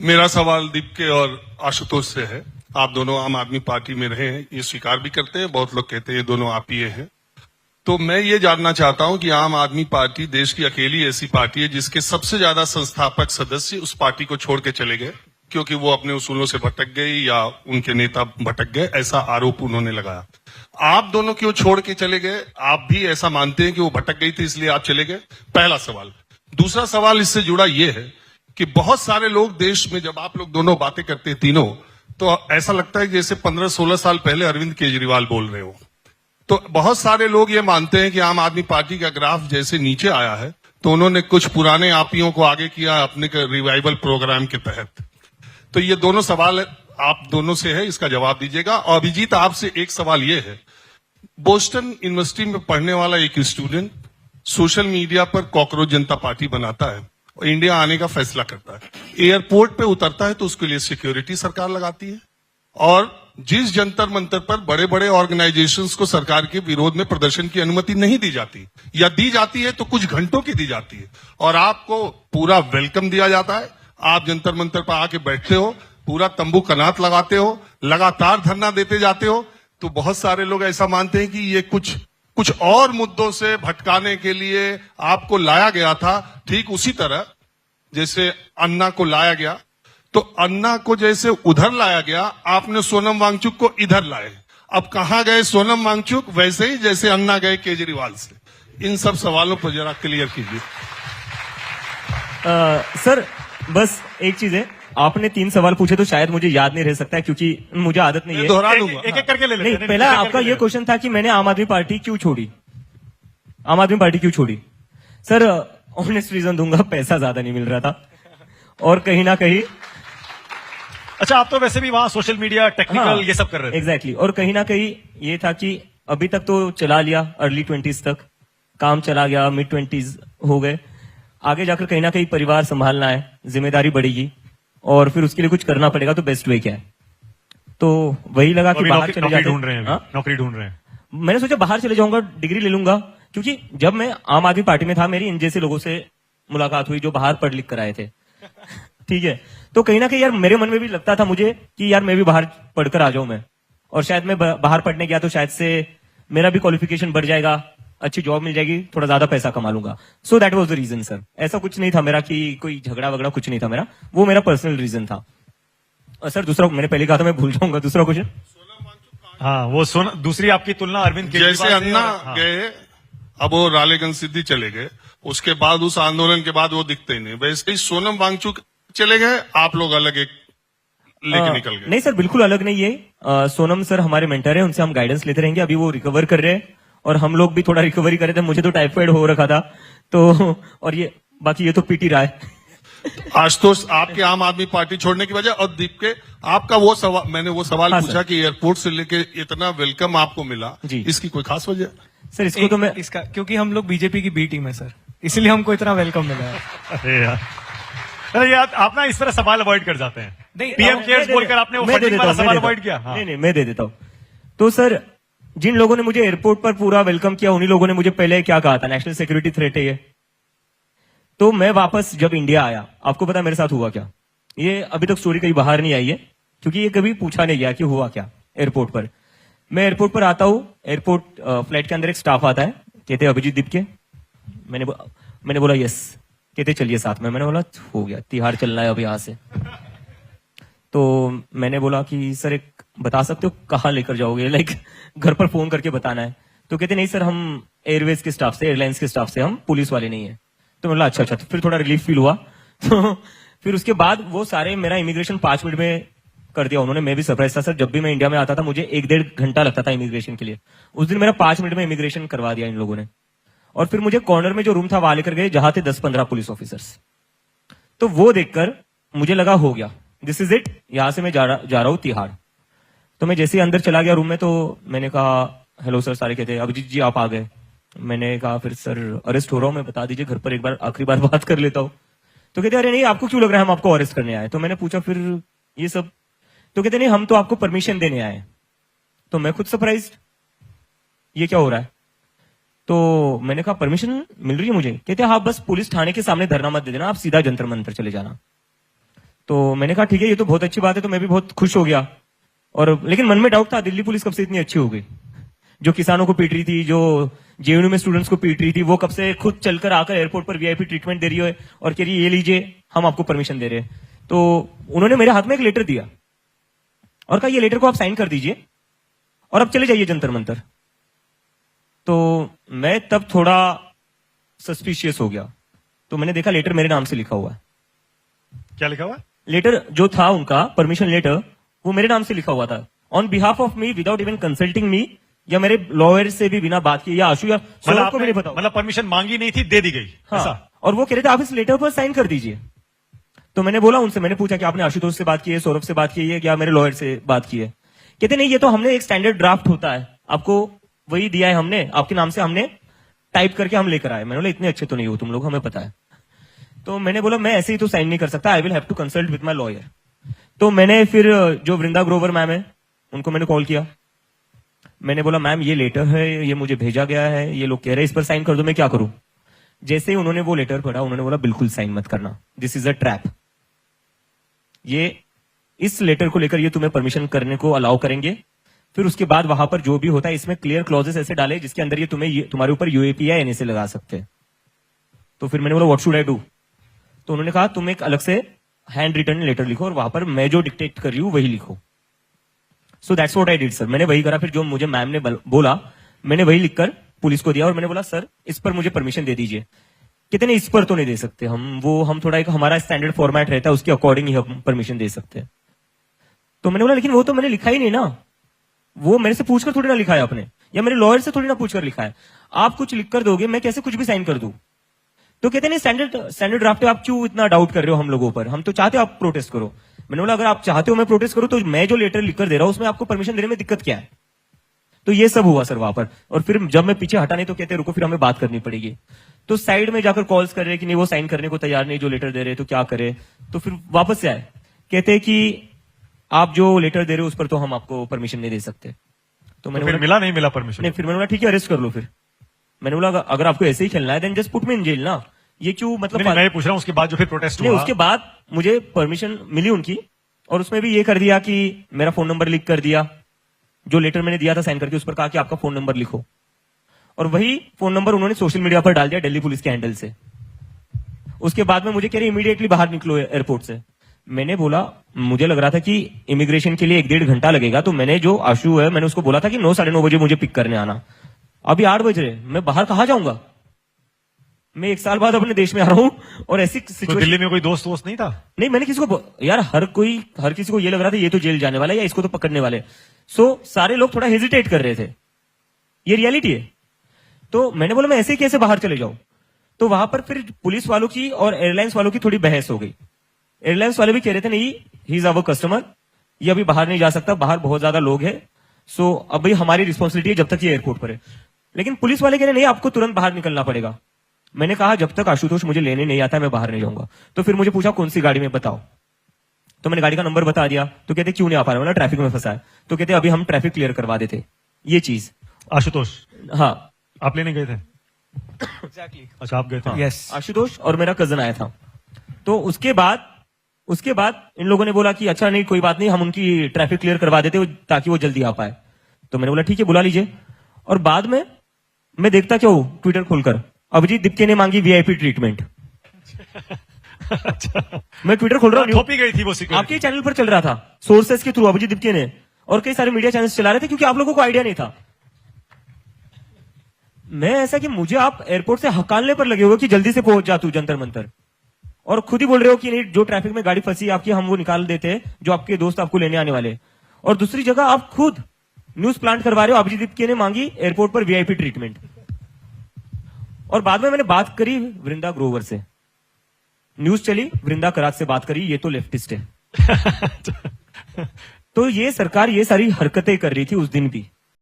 मेरा सवाल दीपके और आशुतोष से है। आप दोनों आम आदमी पार्टी में रहे हैं, ये स्वीकार भी करते हैं, बहुत लोग कहते हैं ये दोनों आप ही हैं। तो मैं ये जानना चाहता हूं कि आम आदमी पार्टी देश की अकेली ऐसी पार्टी है जिसके सबसे ज्यादा संस्थापक सदस्य उस पार्टी को छोड़ के चले गए क्योंकि वो अपने उसूलों से भटक गए या उनके नेता भटक गए, ऐसा आरोप उन्होंने लगाया। आप दोनों क्यों छोड़ के चले गए? आप भी ऐसा मानते हैं कि वो भटक गई थी इसलिए आप चले गए? पहला सवाल। दूसरा सवाल इससे जुड़ा ये है कि बहुत सारे लोग देश में, जब आप लोग दोनों बातें करते हैं तीनों, तो ऐसा लगता है जैसे 15-16 साल पहले अरविंद केजरीवाल बोल रहे हो। तो बहुत सारे लोग ये मानते हैं कि आम आदमी पार्टी का ग्राफ जैसे नीचे आया है तो उन्होंने कुछ पुराने आपियों को आगे किया अपने रिवाइवल प्रोग्राम के तहत। तो ये दोनों सवाल आप दोनों से है, इसका जवाब दीजिएगा। और अभिजीत, आपसे एक सवाल ये है, बोस्टन यूनिवर्सिटी में पढ़ने वाला एक स्टूडेंट सोशल मीडिया पर कॉकरोच जनता पार्टी बनाता है और इंडिया आने का फैसला करता है, एयरपोर्ट पे उतरता है तो उसके लिए सिक्योरिटी सरकार लगाती है, और जिस जंतर मंतर पर बड़े बड़े ऑर्गेनाइजेशंस को सरकार के विरोध में प्रदर्शन की अनुमति नहीं दी जाती, या दी जाती है तो कुछ घंटों की दी जाती है, और आपको पूरा वेलकम दिया जाता है। आप जंतर मंतर पर आके बैठते हो, पूरा तंबू कनात लगाते हो, लगातार धरना देते जाते हो। तो बहुत सारे लोग ऐसा मानते हैं कि ये कुछ और मुद्दों से भटकाने के लिए आपको लाया गया था, ठीक उसी तरह जैसे अन्ना को लाया गया। तो अन्ना को जैसे उधर लाया गया, आपने सोनम वांगचुक को इधर लाए। अब कहां गए सोनम वांगचुक? वैसे ही जैसे अन्ना गए केजरीवाल से। इन सब सवालों पर जरा क्लियर कीजिए। सर बस एक चीज है, आपने 3 सवाल पूछे तो शायद मुझे याद नहीं रह सकता है क्योंकि मुझे आदत नहीं है। दोहरा दूंगा, एक एक करके ले लेते हैं। नहीं, पहला आपका ये क्वेश्चन था कि मैंने आम आदमी पार्टी क्यों छोड़ी। आम आदमी पार्टी क्यों छोड़ी? सर ऑनेस्ट रीजन दूंगा, पैसा ज्यादा नहीं मिल रहा था और कहीं ना कहीं। अच्छा, आप तो वैसे भी वहां सोशल मीडिया टेक्निकल ये सब कर रहे थे। एग्जैक्टली। और कहीं ना कहीं ये था कि अभी तक तो चला लिया, अर्ली 20s तक काम चला गया, मिड 20s हो गए, आगे जाकर कहीं ना कहीं परिवार संभालना है, जिम्मेदारी बढ़ेगी और फिर उसके लिए कुछ करना पड़ेगा, तो बेस्ट वे क्या है? तो वही लगा कि बाहर चले जाते। ढूंढ रहे हैं, नौकरी ढूंढ रहे हैं। मैंने सोचा बाहर चले जाऊंगा, डिग्री ले लूंगा, क्योंकि जब मैं आम आदमी पार्टी में था मेरी इन जैसे लोगों से मुलाकात हुई जो बाहर पढ़ लिख कर आए थे। ठीक है, तो कहीं ना कहीं यार मेरे मन में भी लगता था मुझे कि यार मैं भी बाहर पढ़कर आ जाऊं मैं, और शायद मैं बाहर पढ़ने गया तो शायद से मेरा भी क्वालिफिकेशन बढ़ जाएगा, अच्छी जॉब मिल जाएगी, थोड़ा ज्यादा पैसा कमा लूंगा। So that was the reason sir. ऐसा कुछ नहीं था मेरा कि कोई झगड़ा वगड़ा कुछ नहीं था मेरा, वो मेरा पर्सनल रीजन था। और सर दूसरा, मैंने पहले कहा था मैं भूल जाऊंगा, दूसरा क्वेश्चन। हाँ, वो दूसरी आपकी तुलना अरविंद केजरीवाल जैसे अन्ना गए, अब वो रालेगंज सिद्धि चले गए, उसके बाद उस आंदोलन के बाद वो दिखते ही नहीं, वैसे ही सोनम वांगचुक चले गए, आप लोग अलग एक लेके निकल गए। नहीं सर, बिल्कुल अलग नहीं है। सोनम सर हमारे मेंटर है, उनसे हम गाइडेंस लेते रहेंगे। अभी वो रिकवर कर रहे हैं और हम लोग भी थोड़ा रिकवरी कर रहे थे। मुझे तो टाइफाइड हो रखा था, तो और ये बाकी ये तो पीटी रहा है। आशुतोष, आपके आम आदमी पार्टी छोड़ने की वजह, और दीप के आपका वो सवाल, मैंने वो सवाल हाँ, पूछा कि एयरपोर्ट से लेके इतना वेलकम आपको मिला जी, इसकी कोई खास वजह? सर इसको तो मैं इसका क्योंकि हम लोग बीजेपी की बी टीम है सर, इसलिए हमको इतना वेलकम मिला है। अरे यार, अरे यार, आप ना इस तरह सवाल अवॉइड कर जाते हैं। नहीं, पीएम केयर्स बोलकर आपने वो फंडिंग वाला सवाल अवॉइड किया। हाँ। नहीं, मैं दे देता हूँ। तो सर जिन लोगों ने मुझे एयरपोर्ट पर पूरा वेलकम किया, उन्हीं लोगों ने मुझे पहले क्या कहा था, नेशनल सिक्योरिटी थ्रेट है ये। तो मैं वापस जब इंडिया आया, आपको पता मेरे साथ हुआ क्या? ये अभी तक स्टोरी कहीं बाहर नहीं आई है क्योंकि ये कभी पूछा नहीं गया कि हुआ क्या एयरपोर्ट पर। मैं एयरपोर्ट पर आता हूँ, एयरपोर्ट फ्लाइट के अंदर एक स्टाफ आता है, कहते अभिजीत दीपके। मैंने बोला यस, कहते चलिए साथ में। मैंने बोला हो गया, तिहाड़ चलना है अब यहाँ से। तो मैंने बोला कि सर एक बता सकते हो कहाँ लेकर जाओगे, लाइक घर पर फोन करके बताना है। तो कहते नहीं सर, हम एयरवेज के स्टाफ से, एयरलाइंस के स्टाफ से, हम पुलिस वाले नहीं है। तो मैंने बोला अच्छा, तो फिर थोड़ा रिलीफ फील हुआ। तो फिर उसके बाद वो सारे मेरा इमिग्रेशन 5 मिनट में कर दिया उन्होंने। मैं भी सरप्राइज था सर, जब भी मैं इंडिया में आता था मुझे 1-1.5 घंटा लगता था इमिग्रेशन के लिए, उस दिन मेरा 5 मिनट में इमिग्रेशन करवा दिया इन लोगों ने। और फिर मुझे कॉर्नर में जो रूम था वहां लेकर गए जहां थे 10-15 पुलिस ऑफिसर्स। तो वो देखकर मुझे लगा हो गया, दिस इज इट, यहां से मैं जा रहा हूं तिहाड़। तो मैं जैसे ही अंदर चला गया रूम में, तो मैंने कहा हेलो सर, सारे कहते अभिजीत जी आप आ गए। मैंने कहा फिर सर अरेस्ट हो रहा हूं मैं, बता दीजिए घर पर एक बार आखिरी बार बात कर लेता हूं। तो कहते अरे नहीं, आपको क्यों लग रहा है हम आपको अरेस्ट करने आए? तो मैंने पूछा फिर ये सब, तो कहते नहीं हम तो आपको परमिशन देने आए। तो मैं खुद सरप्राइज्ड, ये क्या हो रहा है? तो मैंने कहा परमिशन मिल रही है मुझे? कहते हाँ, बस पुलिस थाने के सामने धरना मत दे देना, आप सीधा जंतर मंतर चले जाना। तो मैंने कहा ठीक है, ये तो बहुत अच्छी बात है, तो मैं भी बहुत खुश हो गया। और लेकिन मन में डाउट था, दिल्ली पुलिस कब से इतनी अच्छी हो गई? जो किसानों को पीट रही थी, जो जेएनयू में स्टूडेंट्स को पीट रही थी, वो कब से खुद चलकर आकर एयरपोर्ट पर वीआईपी ट्रीटमेंट दे रही है और कह रही है ये लीजिए, हम आपको परमिशन दे रहे हैं। तो उन्होंने मेरे हाथ में एक लेटर दिया और कहा ये लेटर को आप साइन कर दीजिए और अब चले जाइए जंतर मंतर। तो मैं तब थोड़ा सस्पिशियस हो गया। तो मैंने देखा लेटर मेरे नाम से लिखा हुआ है। क्या लिखा हुआ है? लेटर जो था उनका परमिशन लेटर, वो मेरे नाम से लिखा हुआ था, on behalf of me, without even consulting me, या मेरे लॉयर से भी बिना बात किए, या आशु या सौरभ को भी नहीं पता। मतलब परमिशन मांगी नहीं थी, दे दी गई। हाँ, ऐसा? और वो कह रहे थे आप इस लेटर पर साइन कर दीजिए। तो मैंने बोला उनसे, मैंने पूछा कि आपने आशुतोष से बात की है, सौरभ से बात की है, या मेरे लॉयर से बात की है? कहते नहीं, ये तो हमने एक स्टैंडर्ड ड्राफ्ट होता है, आपको वही दिया है हमने, आपके नाम से हमने टाइप करके हम लेकर आए। मैंने बोला इतने अच्छे तो नहीं हो तुम लोग, हमें पता है। तो मैंने बोला मैं ऐसे ही तो साइन नहीं कर सकता, I will have to consult with my lawyer. तो मैंने फिर जो वृंदा ग्रोवर मैम है उनको मैंने कॉल किया। मैंने बोला मैम ये लेटर है, ये मुझे भेजा गया है, ये लोग कह रहे हैं इस पर साइन कर दो, मैं क्या करूं? जैसे ही उन्होंने वो लेटर पढ़ा, उन्होंने बोला बिल्कुल साइन मत करना, दिस इज अ ट्रैप। ये इस लेटर को लेकर ये तुम्हें परमिशन करने को अलाउ करेंगे, फिर उसके बाद वहां पर जो भी होता है इसमें क्लियर क्लॉजेस ऐसे डाले जिसके अंदर ये तुम्हारे ऊपर यूएपी या एनएसए लगा सकते हैं। तो फिर मैंने बोला व्हाट शुड आई डू? तो उन्होंने कहा तुम एक अलग से हैंड रिटन लेटर लिखो और वहां पर मैं जो डिक्टेट कर रही हूं वही लिखो। So that's what I did sir. मैंने वही करा। फिर जो मुझे मैम ने बोला मैंने वही लिखकर पुलिस को दिया और मैंने बोला सर इस पर मुझे परमिशन दे दीजिए। कहते नहीं इस पर तो नहीं दे सकते हम थोड़ा एक हमारा स्टैंडर्ड फॉर्मेट रहता है उसके अकॉर्डिंग ही हम परमिशन दे सकते हैं। तो मैंने बोला लेकिन वो तो मैंने लिखा ही नहीं ना, वो मेरे से पूछकर थोड़ी ना लिखा है आपने, या मेरे लॉयर से थोड़ी ना पूछकर लिखा है। आप कुछ लिख कर दोगे, मैं कैसे कुछ भी साइन कर दूं? तो कहते नहीं स्टैंडर्ड ड्राफ्ट है, आप क्यों इतना डाउट कर रहे हो हम लोगों पर? हम तो चाहते हो आप प्रोटेस्ट करो। मैंने बोला अगर आप चाहते हो मैं प्रोटेस्ट करूं तो मैं जो लेटर लिखकर दे रहा हूं उसमें आपको परमिशन देने में दिक्कत क्या है? तो ये सब हुआ सर वहां पर। और फिर जब मैं पीछे हटा नहीं तो कहते रुको फिर हमें बात करनी पड़ेगी। तो साइड में जाकर कॉल्स कर रहे कि नहीं वो साइन करने को तैयार नहीं जो लेटर दे रहे, तो क्या करे? तो फिर वापस से आए, कहते कि आप जो लेटर दे रहे हो उस पर तो हम आपको परमिशन नहीं दे सकते। तो मैंने फिर बोला मिला नहीं मिला परमिशन? नहीं, फिर मैंने बोला ठीक है अरेस्ट कर लो। फिर मैंने बोला अगर आपको ऐसे ही खेलना है then just put me in jail ना, ये क्यों मतलब नहीं, मैं ये पूछ रहा हूँ उसके बाद जो फिर प्रोटेस्ट नहीं, हुआ। उसके बाद मुझे परमिशन मिली उनकी और उसमें भी ये कर दिया कि मेरा फोन नंबर लिख कर दिया, जो लेटर मैंने दिया था साइन करके उस पर कहा कि आपका फोन नंबर लिखो, और वही फोन नंबर उन्होंने सोशल मीडिया पर डाल दिया दिल्ली पुलिस के हैंडल से। उसके बाद में मुझे कह रहे इमीडिएटली बाहर निकलो एयरपोर्ट से। मैंने बोला मुझे लग रहा था कि इमिग्रेशन के लिए 1-1.5 घंटा लगेगा, तो मैंने जो आशु है मैंने उसको बोला था कि 9-9:30 बजे मुझे पिक करने आना। अभी 8 बज रहे, मैं बाहर कहां जाऊंगा? मैं 1 साल बाद अपने देश में आ रहा हूं और ऐसी तो सिचुएशन। दिल्ली में कोई दोस्त नहीं था? नहीं, मैंने किसी को यार हर किसी को ये लग रहा था ये तो जेल जाने वाला है या इसको तो पकड़ने वाले। सो सारे लोग थोड़ा हेजिटेट कर रहे थे, ये रियलिटी है। तो मैंने बोला मैं ऐसे कैसे बाहर चले जाऊं? तो वहां पर फिर पुलिस वालों की और एयरलाइंस वालों की थोड़ी बहस हो गई। एयरलाइंस वाले भी कह रहे थे नहीं ही इज अवर कस्टमर, ये अभी बाहर नहीं जा सकता, बाहर बहुत ज्यादा लोग हैं, सो अभी हमारी रिस्पॉन्सिबिलिटी है जब तक ये एयरपोर्ट पर है। लेकिन पुलिस वाले कह रहे नहीं आपको तुरंत बाहर निकलना पड़ेगा। मैंने कहा जब तक आशुतोष मुझे लेने नहीं आता मैं बाहर नहीं जाऊंगा। तो फिर मुझे पूछा कौन सी गाड़ी में बताओ, तो मैंने गाड़ी का नंबर बता दिया। तो कहते क्यों नहीं आ पा रहा? ट्रैफिक में फंसा है। तो कहते अभी हम ट्रैफिक क्लियर करवा देते। ये चीज आशुतोष हाँ आप लेने गए थे? एग्जैक्टली। अच्छा आप गए थे? यस। आशुतोष और मेरा कजन आया था। तो उसके बाद इन लोगों ने बोला कि अच्छा नहीं कोई बात नहीं, हम उनकी ट्रैफिक क्लियर करवा देते ताकि वो जल्दी आ पाए। तो मैंने बोला ठीक है बुला लीजिए। और बाद में मैं देखता क्या हूं ट्विटर खोलकर अभिजीत दीपके ने मांगी वीआईपी ट्रीटमेंट। अच्छा मैं ट्विटर खोल रहा हूँ, थोपी गई थी वो सिक्योरिटी। आपके चैनल पर चल रहा था सोर्सेस के थ्रू अभिजीत दीपके ने, और कई सारे मीडिया चैनल्स चला रहे थे क्योंकि आप लोगों को आइडिया नहीं था। मैं ऐसा कि मुझे आप एयरपोर्ट से हकालने पर लगे हुए कि जल्दी से पहुंच जा तू जंतर मंतर, और खुद ही बोल रहे हो कि नहीं जो ट्रैफिक में गाड़ी फंसी आपकी हम वो निकाल देते हैं जो आपके दोस्त आपको लेने आने वाले। और दूसरी जगह आप खुद न्यूज प्लांट करवा रहे हो अभिजीत दीपके ने मांगी एयरपोर्ट पर वीआईपी ट्रीटमेंट। और बाद में मैंने बात करी वृंदा ग्रोवर से, न्यूज चली वृंदा करात से बात करी, ये तो लेफ्टिस्ट है। तो ये सरकार ये सारी हरकतें कर रही थी उस दिन भी।